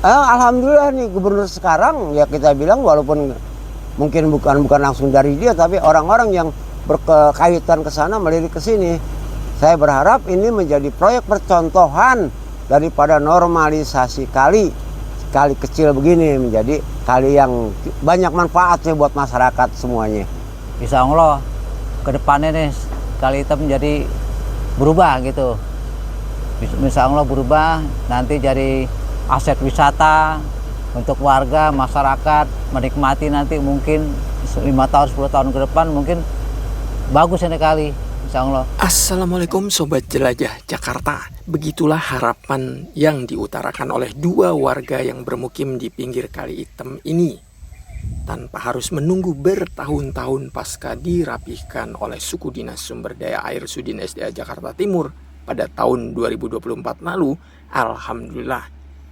Alhamdulillah nih gubernur sekarang ya kita bilang walaupun mungkin bukan langsung dari dia tapi orang-orang yang berkaitan ke sana melirik ke sini. Saya berharap ini menjadi proyek percontohan daripada normalisasi kali kecil begini menjadi kali yang banyak manfaatnya buat masyarakat semuanya. Insya Allah ke depannya nih Kali Hitam jadi berubah gitu. Insya Allah berubah, nanti jadi aset wisata untuk warga, masyarakat menikmati nanti mungkin 5 tahun, 10 tahun ke depan mungkin bagus ini kali, insya Allah. Assalamualaikum Sobat Jelajah Jakarta. Begitulah harapan yang diutarakan oleh dua warga yang bermukim di pinggir Kali Hitam ini. Tanpa harus menunggu bertahun-tahun pasca dirapihkan oleh Suku Dinas Sumber Daya Air Sudin SDA Jakarta Timur pada tahun 2024 lalu, alhamdulillah,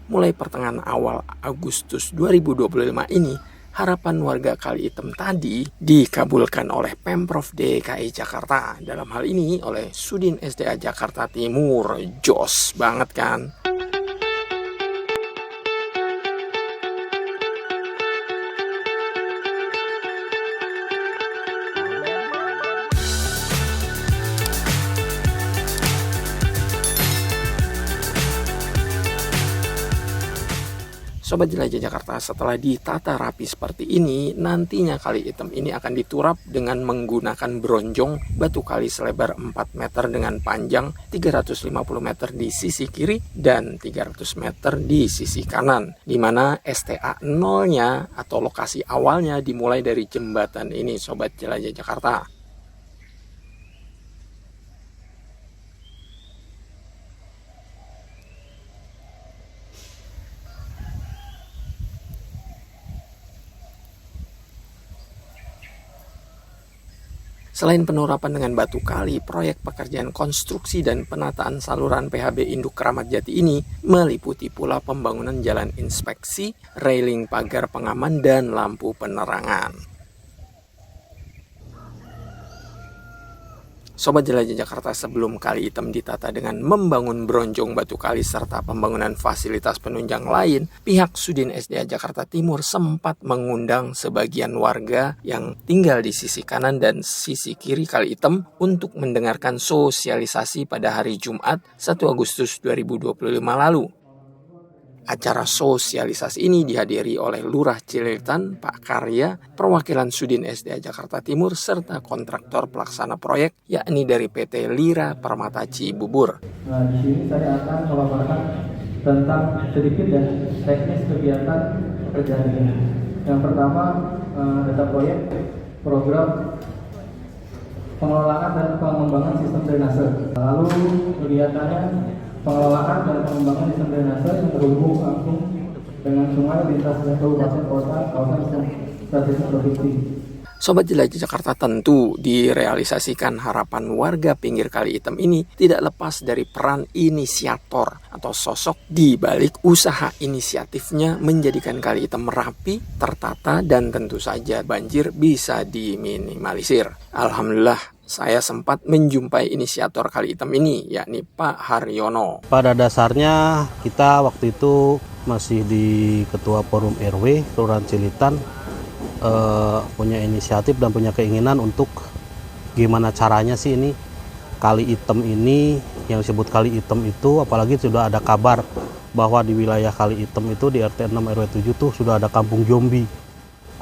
mulai pertengahan awal Agustus 2025 ini, harapan warga Kali Hitam tadi dikabulkan oleh Pemprov DKI Jakarta. Dalam hal ini oleh Sudin SDA Jakarta Timur. Jos banget kan? Sobat Jelajah Jakarta, setelah ditata rapi seperti ini, nantinya Kali Hitam ini akan diturap dengan menggunakan bronjong batu kali selebar 4 meter dengan panjang 350 meter di sisi kiri dan 300 meter di sisi kanan, di mana STA 0-nya atau lokasi awalnya dimulai dari jembatan ini, Sobat Jelajah Jakarta. Selain penurapan dengan batu kali, proyek pekerjaan konstruksi dan penataan saluran PHB Induk Kramat Jati ini meliputi pula pembangunan jalan inspeksi, railing pagar pengaman, dan lampu penerangan. Sobat Jelajah Jakarta, sebelum Kali Hitam ditata dengan membangun bronjong batu kali serta pembangunan fasilitas penunjang lain, pihak Sudin SDA Jakarta Timur sempat mengundang sebagian warga yang tinggal di sisi kanan dan sisi kiri Kali Hitam untuk mendengarkan sosialisasi pada hari Jumat 1 Agustus 2025 lalu. Acara sosialisasi ini dihadiri oleh Lurah Cililitan, Pak Karya, perwakilan Sudin SDA Jakarta Timur, serta kontraktor pelaksana proyek, yakni dari PT Lira Permata Cibubur. Nah, di sini saya akan melaporkan tentang sedikit ya teknis kegiatan pekerjaan ini. Yang pertama, data proyek, program pengelolaan dan pengembangan sistem drainase. Lalu kelihatannya pengelolaan dan pengembangan sistem drainase yang terhubung langsung dengan sungai lintas kabupaten kota kawasan strategis provinsi. Sobat Jelajah Jakarta, tentu direalisasikan harapan warga pinggir Kali Hitam ini tidak lepas dari peran inisiator atau sosok di balik usaha inisiatifnya menjadikan Kali Hitam rapi, tertata, dan tentu saja banjir bisa diminimalisir. Alhamdulillah, saya sempat menjumpai inisiator Kali Hitam ini, yakni Pak Haryono. Pada dasarnya kita waktu itu masih di Ketua Forum RW Kelurahan Cililitan, punya inisiatif dan punya keinginan untuk gimana caranya sih ini Kali Hitam ini, yang disebut Kali Hitam itu, apalagi sudah ada kabar bahwa di wilayah Kali Hitam itu di RT 6 RW 7 tuh sudah ada kampung zombie.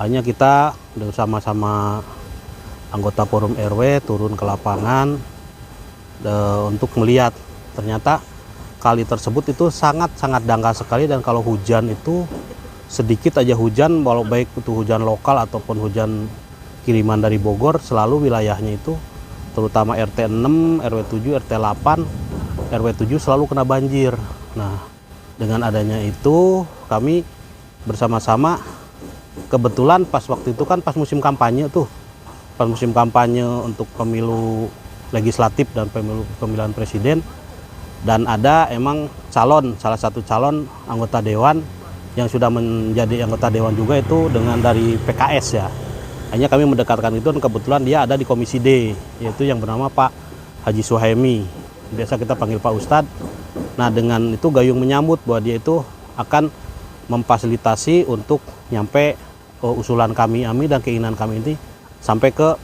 Hanya kita bersama-sama anggota Forum RW turun ke lapangan untuk melihat ternyata kali tersebut itu sangat dangkal sekali, dan kalau hujan itu sedikit aja hujan, walau baik itu hujan lokal ataupun hujan kiriman dari Bogor, selalu wilayahnya itu terutama RT 6, RW 7, RT 8, RW 7 selalu kena banjir. Nah, dengan adanya itu kami bersama-sama, kebetulan pas waktu itu kan pas musim kampanye tuh, pas musim kampanye untuk pemilu legislatif dan pemilihan presiden, dan ada emang salah satu calon anggota dewan yang sudah menjadi anggota dewan juga itu dengan dari PKS ya. Hanya kami mendekatkan itu, dan kebetulan dia ada di Komisi D, yaitu yang bernama Pak Haji Suhaimi. Biasa kita panggil Pak Ustadz. Nah, dengan itu Gayung menyambut bahwa dia itu akan memfasilitasi untuk nyampe usulan kami dan keinginan kami ini sampai ke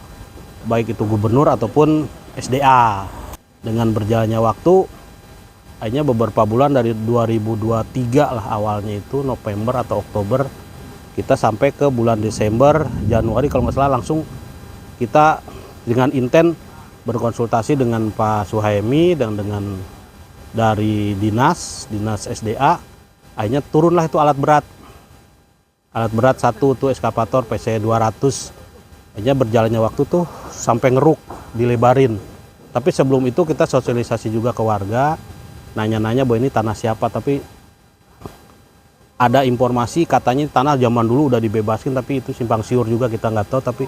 baik itu gubernur ataupun SDA. Dengan berjalannya waktu, akhirnya beberapa bulan dari 2023 lah awalnya itu November atau Oktober, kita sampai ke bulan Desember, Januari kalau nggak salah langsung kita dengan intent berkonsultasi dengan Pak Suhaimi dan dengan dari dinas SDA, akhirnya turunlah itu alat berat. Alat berat satu tuh eskavator PC 200. Akhirnya berjalannya waktu tuh sampai ngeruk, dilebarin. Tapi sebelum itu kita sosialisasi juga ke warga, nanya-nanya bahwa ini tanah siapa, tapi ada informasi katanya tanah zaman dulu udah dibebaskan, tapi itu simpang siur juga kita nggak tahu. Tapi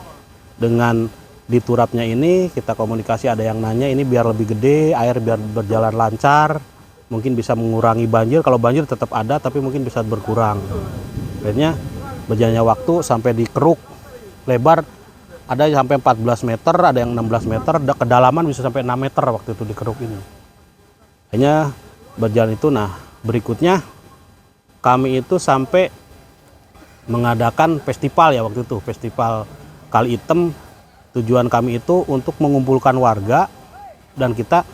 dengan diturapnya ini kita komunikasi, ada yang nanya ini biar lebih gede, air biar berjalan lancar, mungkin bisa mengurangi banjir. Kalau banjir tetap ada tapi mungkin bisa berkurang. Akhirnya berjalannya waktu sampai dikeruk lebar, ada sampai 14 meter, ada yang 16 meter, kedalaman bisa sampai 6 meter waktu itu dikeruk ini. Hanya berjalan itu. Nah berikutnya kami itu sampai mengadakan festival ya waktu itu, festival Kali Item. Tujuan kami itu untuk mengumpulkan warga dan kita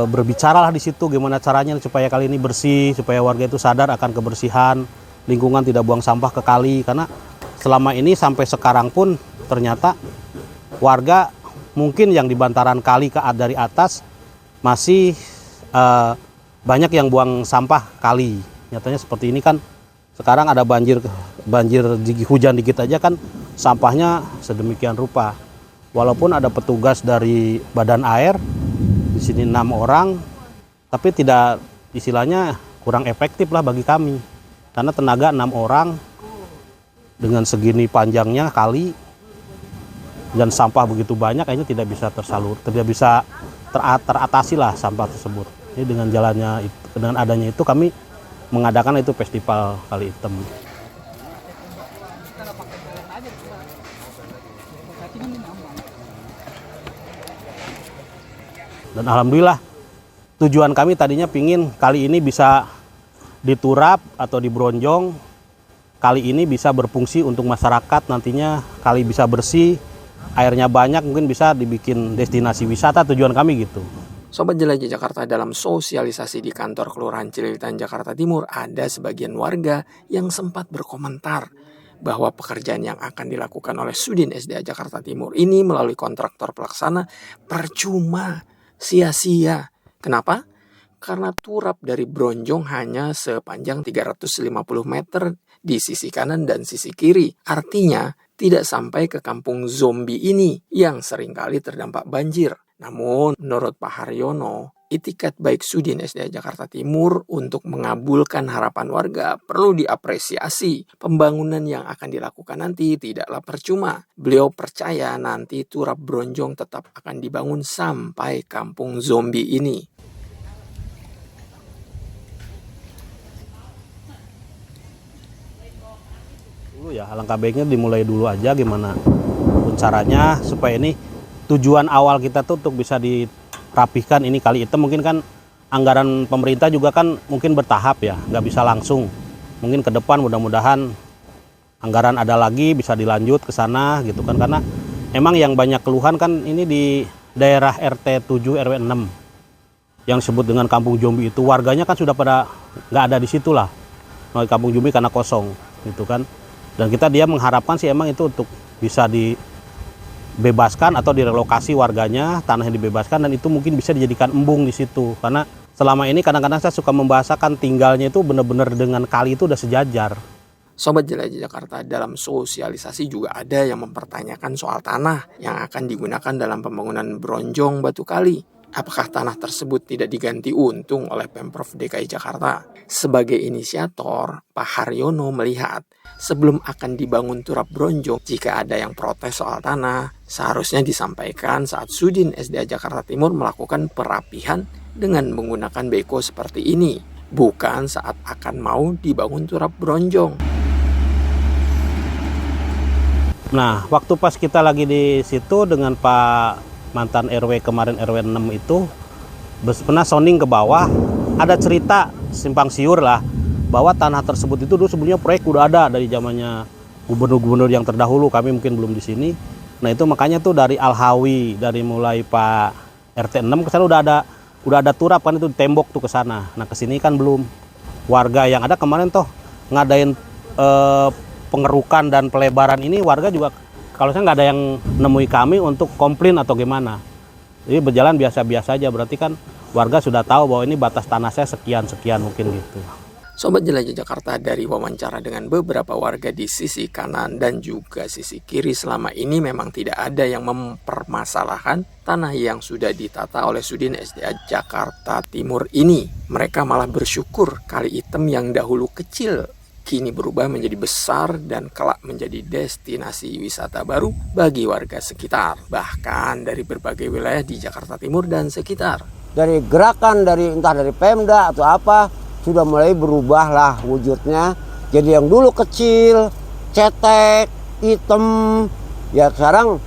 berbicaralah di situ gimana caranya supaya kali ini bersih, supaya warga itu sadar akan kebersihan lingkungan, tidak buang sampah ke kali. Karena selama ini sampai sekarang pun ternyata warga mungkin yang di bantaran kali dari atas masih banyak yang buang sampah kali. Nyatanya seperti ini kan sekarang ada banjir hujan dikit aja kan sampahnya sedemikian rupa. Walaupun ada petugas dari badan air di sini 6 orang, tapi tidak, istilahnya kurang efektif lah bagi kami. Karena tenaga 6 orang dengan segini panjangnya kali dan sampah begitu banyak, kayaknya tidak bisa tersalur, tidak bisa teratasi lah sampah tersebut. Jadi dengan adanya itu kami mengadakan itu festival Kali Item. Dan alhamdulillah tujuan kami tadinya pingin kali ini bisa diturap atau dibronjong, kali ini bisa berfungsi untuk masyarakat, nantinya kali bisa bersih, airnya banyak, mungkin bisa dibikin destinasi wisata, tujuan kami gitu. Sobat Jelajah Jakarta, dalam sosialisasi di kantor Kelurahan Cililitan, Jakarta Timur, ada sebagian warga yang sempat berkomentar bahwa pekerjaan yang akan dilakukan oleh Sudin SDA Jakarta Timur ini melalui kontraktor pelaksana percuma, sia-sia. Kenapa? Karena turap dari bronjong hanya sepanjang 350 meter di sisi kanan dan sisi kiri. Artinya tidak sampai ke kampung zombie ini yang seringkali terdampak banjir. Namun menurut Pak Haryono, itikat baik Sudin SDA Jakarta Timur untuk mengabulkan harapan warga perlu diapresiasi. Pembangunan yang akan dilakukan nanti tidaklah percuma. Beliau percaya nanti turap bronjong tetap akan dibangun sampai kampung zombie ini. Dulu ya, alangkah baiknya dimulai dulu aja gimana caranya supaya ini tujuan awal kita tuh untuk bisa dirapihkan ini Kali Item. Mungkin kan anggaran pemerintah juga kan mungkin bertahap ya, nggak bisa langsung. Mungkin ke depan mudah-mudahan anggaran ada lagi bisa dilanjut ke sana gitu kan. Karena emang yang banyak keluhan kan ini di daerah RT 7 RW 6 yang disebut dengan kampung zombie itu, warganya kan sudah pada nggak ada di situ lah. Kampung zombie karena kosong gitu kan. Dan dia mengharapkan sih emang itu untuk bisa dibebaskan atau direlokasi warganya, tanahnya dibebaskan, dan itu mungkin bisa dijadikan embung di situ. Karena selama ini kadang-kadang saya suka membahasakan tinggalnya itu benar-benar dengan kali itu udah sejajar. Sobat Jelajah Jakarta, dalam sosialisasi juga ada yang mempertanyakan soal tanah yang akan digunakan dalam pembangunan bronjong batu kali. Apakah tanah tersebut tidak diganti untung oleh Pemprov DKI Jakarta? Sebagai inisiator, Pak Haryono melihat sebelum akan dibangun turap bronjong, jika ada yang protes soal tanah, seharusnya disampaikan saat Sudin SDA Jakarta Timur melakukan perapihan dengan menggunakan beko seperti ini, bukan saat akan mau dibangun turap bronjong. Nah, waktu pas kita lagi di situ dengan Pak mantan RW kemarin, RW 6 itu pernah sounding ke bawah, ada cerita simpang siur lah bahwa tanah tersebut itu dulu sebelumnya proyek udah ada dari zamannya gubernur-gubernur yang terdahulu, kami mungkin belum di sini. Nah itu makanya tuh dari Al-Hawi, dari mulai Pak RT 6 ke sana udah ada turap kan, itu tembok tuh ke sana. Nah ke sini kan belum. Warga yang ada kemarin toh ngadain pengerukan dan pelebaran ini, warga juga kalau saya nggak ada yang nemui kami untuk komplain atau gimana. Jadi berjalan biasa-biasa aja, berarti kan warga sudah tahu bahwa ini batas tanah saya sekian-sekian mungkin gitu. Sobat Jelajah Jakarta, dari wawancara dengan beberapa warga di sisi kanan dan juga sisi kiri, selama ini memang tidak ada yang mempermasalahkan tanah yang sudah ditata oleh Sudin SDA Jakarta Timur ini. Mereka malah bersyukur Kali Item yang dahulu kecil kini berubah menjadi besar dan kelak menjadi destinasi wisata baru bagi warga sekitar, bahkan dari berbagai wilayah di Jakarta Timur dan sekitar. Dari gerakan entah dari Pemda atau apa, sudah mulai berubah lah wujudnya. Jadi yang dulu kecil, cetek, hitam, ya sekarang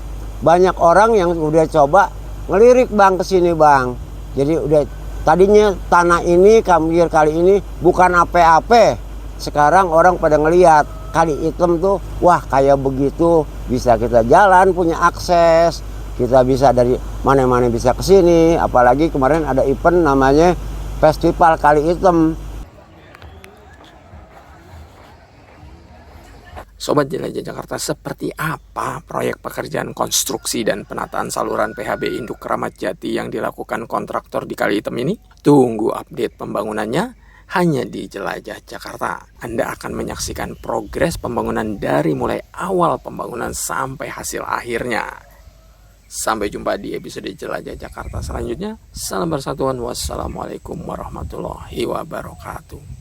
banyak orang yang udah coba ngelirik bang ke sini bang. Jadi udah tadinya tanah ini kali ini bukan apa-apa. Sekarang orang pada ngelihat Kali Item tuh, wah kayak begitu, bisa kita jalan, punya akses, kita bisa dari mana-mana bisa ke sini. Apalagi kemarin ada event namanya Festival Kali Item. Sobat Jelajah Jakarta, seperti apa proyek pekerjaan konstruksi dan penataan saluran PHB Induk Kramat Jati yang dilakukan kontraktor di Kali Item ini? Tunggu update pembangunannya hanya di Jelajah Jakarta. Anda akan menyaksikan progres pembangunan dari mulai awal pembangunan sampai hasil akhirnya. Sampai jumpa di episode Jelajah Jakarta selanjutnya. Salam persatuan. Wassalamualaikum warahmatullahi wabarakatuh.